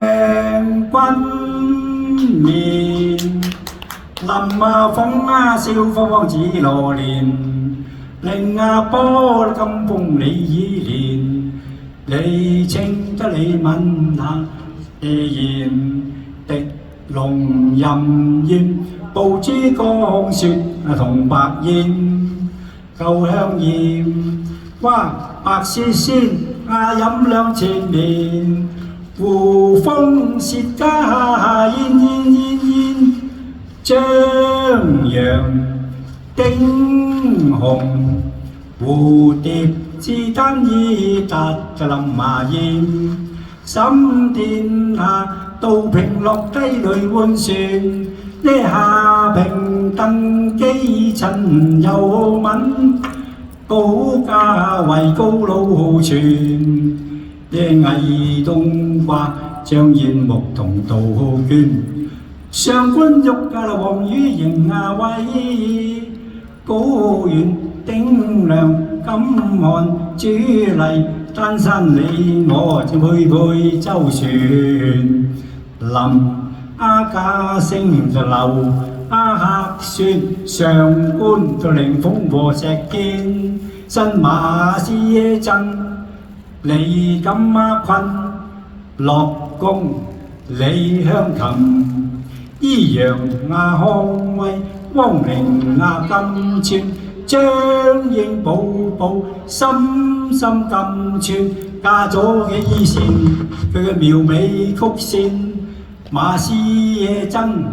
君面，林風蕭芳子羅蓮，令波金風李依蓮，你清得你吻那夜宴，滴龍吟煙，報珠江雪同白煙，舊香豔，哇白雪仙，飲兩千年。胡風舌家煙，張揚丁紅，蝴蝶之單依達林麻煙，沈殿下道平落低淚換船，呢下平登基陳又敏，高價為高佬傳。藝東華張燕木同杜鵑，上官玉黃羽迎衛，高原頂梁金漢朱麗，丹山你我配配周旋，林家聲就流客説，上官就凌風和石堅，新馬師曾。李錦坤、樂公、李香琴、伊陽康威、汪玲金川、張英寶寶、深深金川，嫁咗嘅依線，佢嘅妙美曲線，馬師曾、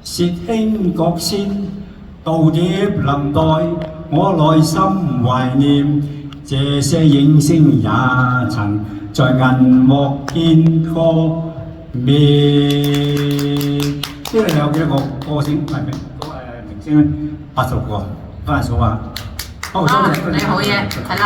薛興國先，道碟臨代，我內心懷念。這些影星也曾在銀幕見過面。呢度有幾多個歌星？係咪明星咧？80個，翻嚟數下。好，多謝。你好嘢，係啦。